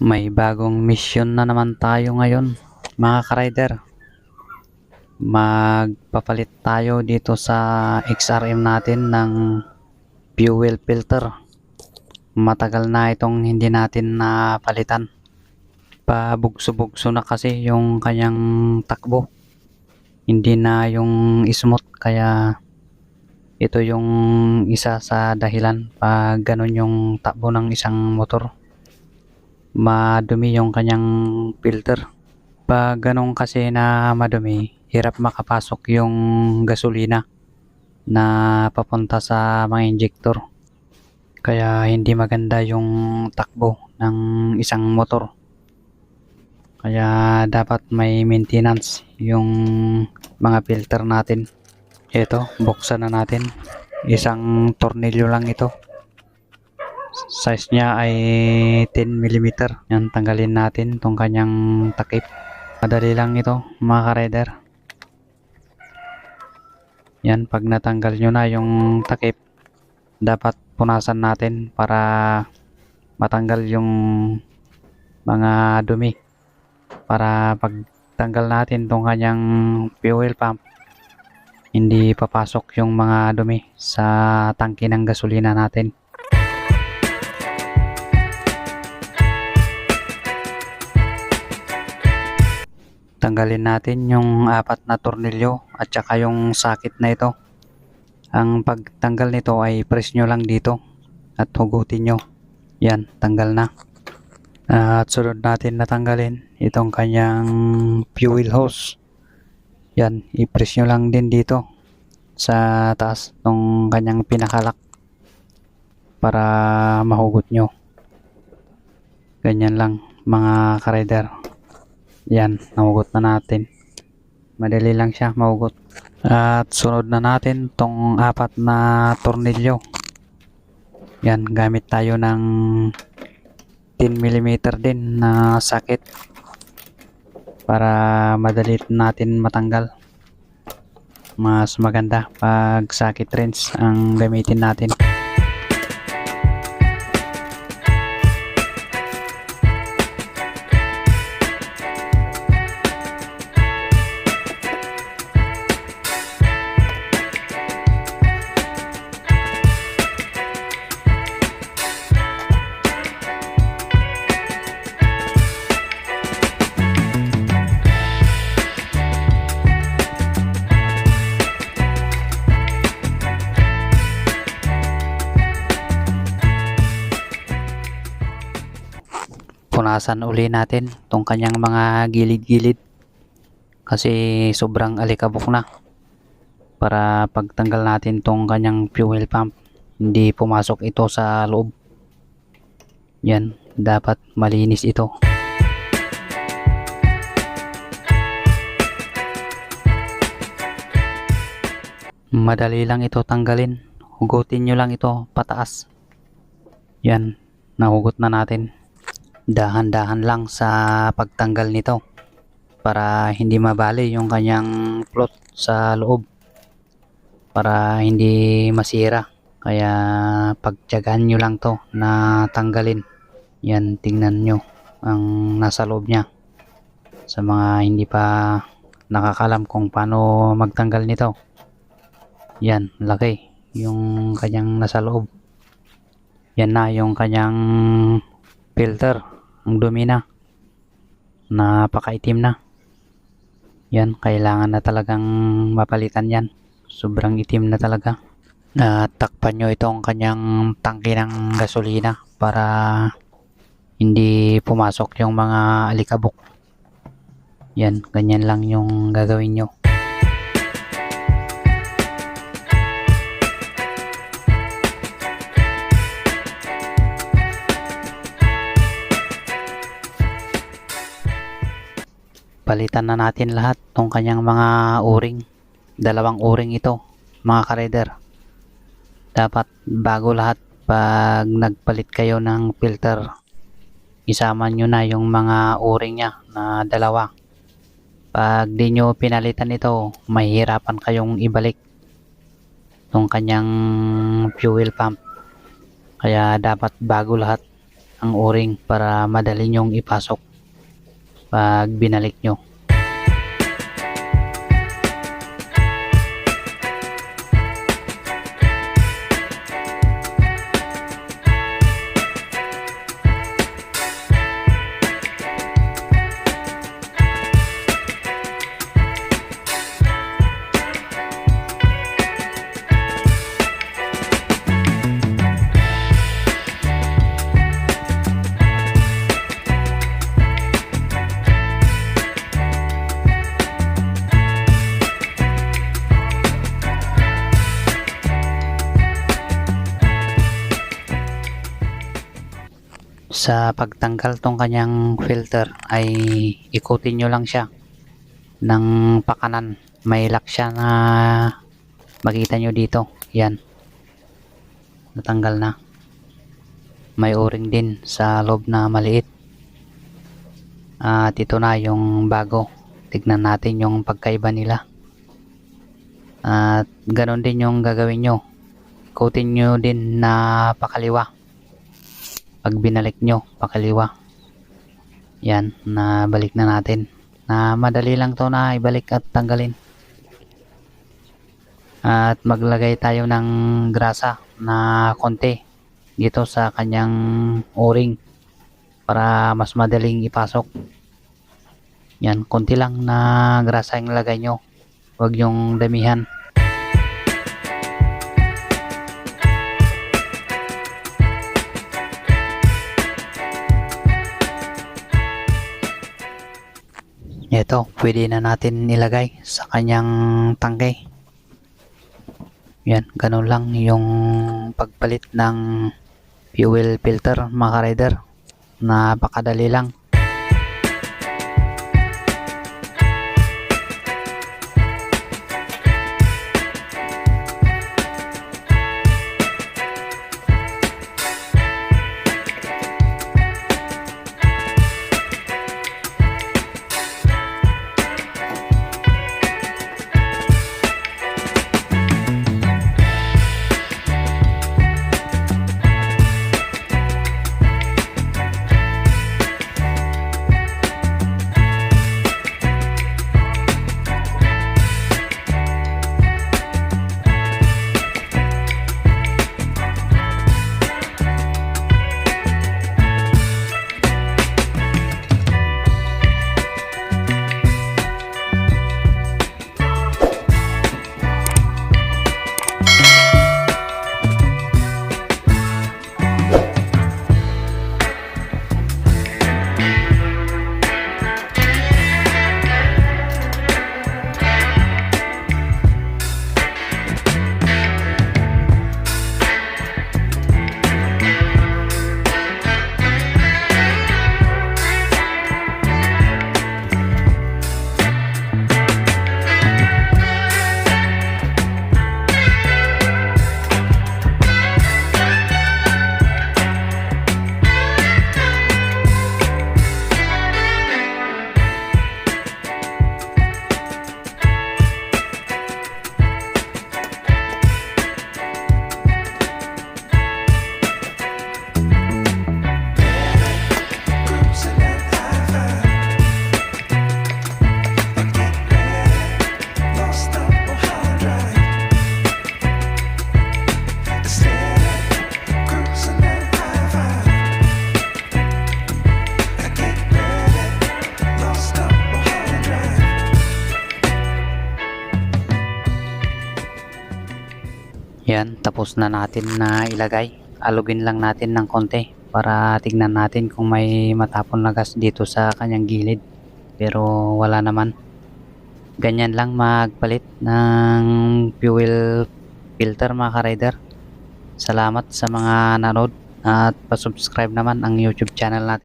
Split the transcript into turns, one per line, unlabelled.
May bagong mission na naman tayo ngayon, mga ka-rider. Magpapalit tayo dito sa XRM natin ng fuel filter. Matagal na itong hindi natin napalitan. Pabugso-bugso na kasi yung kanyang takbo. Hindi na yung smooth, kaya ito yung isa sa dahilan pag ganun yung takbo ng isang motor. Madumi yung kanyang filter. Pag ganun kasi na madumi, hirap makapasok yung gasolina na papunta sa mga injector. Kaya hindi maganda yung takbo ng isang motor. Kaya dapat may maintenance yung mga filter natin. Ito, buksan na natin. Isang tornilyo lang ito. Size niya ay 10mm. Yan, tanggalin natin itong kanyang takip. Madali lang ito, mga ka-rider. Yan, pag natanggal nyo na yung takip, dapat punasan natin para matanggal yung mga dumi. Para pag tanggal natin itong kanyang fuel pump, hindi papasok yung mga dumi sa tangke ng gasolina natin. Tanggalin natin yung 4 na tornilyo at saka yung sakit na ito. Ang pagtanggal nito ay press nyo lang dito at hugutin nyo. Yan, tanggal na. At sunod natin natanggalin itong kanyang fuel hose. Yan, i-press nyo lang din dito sa taas ng kanyang pinakalak para mahugot nyo. Ganyan lang, mga ka-rider. Yan, nahugot na natin. Madali lang siya mahugot. At sunod na natin tong 4 na tornilyo. Yan, gamit tayo ng 10mm din na sakit para madali natin matanggal. Mas maganda pag sakit wrench ang gamitin natin. Punasan uli natin itong kanyang mga gilid-gilid kasi sobrang alikabok na, para pagtanggal natin itong kanyang fuel pump hindi pumasok ito sa loob. Yan, dapat malinis ito. Madali lang ito tanggalin. Hugutin nyo lang ito pataas. Yan, nahugot na natin. Dahan-dahan lang sa pagtanggal nito para hindi mabali yung kanyang float sa loob, para hindi masira. Kaya pagtiyagaan nyo lang to na tanggalin. Yan, tingnan nyo ang nasa loob nya. Sa mga hindi pa nakakalam kung paano magtanggal nito, yan, laki yung kanyang nasa loob. Yan na yung kanyang filter. Ang dumi na, napakaitim na. Yan, kailangan na talagang mapalitan yan. Sobrang itim na talaga. Takpan nyo itong kanyang tangke ng gasolina para hindi pumasok yung mga alikabok. Yan, ganyan lang yung gagawin nyo. Palitan na natin lahat tong kanyang mga o-ring. 2 o-ring ito, mga ka-rider. Dapat bago lahat pag nagpalit kayo ng filter, isama nyo na yung mga o-ring nya na 2. Pag di nyo pinalitan ito, mahihirapan kayong ibalik tong kanyang fuel pump. Kaya dapat bago lahat ang o-ring para madali nyong ipasok pag binalik nyo. Sa pagtanggal tong kanyang filter ay ikutin nyo lang siya ng pakanan. May lock siya na makita nyo dito. Yan, natanggal na. May o-ring din sa loob na maliit. At ito na yung bago. Tignan natin yung pagkaiba nila. At ganon din yung gagawin nyo. Ikutin nyo din na pakaliwa. Pag binalik nyo, pakaliwa. Yan, nabalik na natin. Na madali lang to na ibalik at tanggalin. At maglagay tayo ng grasa na konti dito sa kanyang o-ring para mas madaling ipasok. Yan, konti lang na grasa yung lagay nyo. Huwag yung damihan. Ito, pwede na natin ilagay sa kanyang tangke. Yan, ganun lang yung pagpalit ng fuel filter mga ka-rider. Napakadali lang. Yan, tapos na natin na ilagay. Alugin lang natin ng konti para tignan natin kung may matapon na gas dito sa kanyang gilid. Pero wala naman. Ganyan lang magpalit ng fuel filter mga ka-rider. Salamat sa mga nanood at pa-subscribe naman ang YouTube channel natin.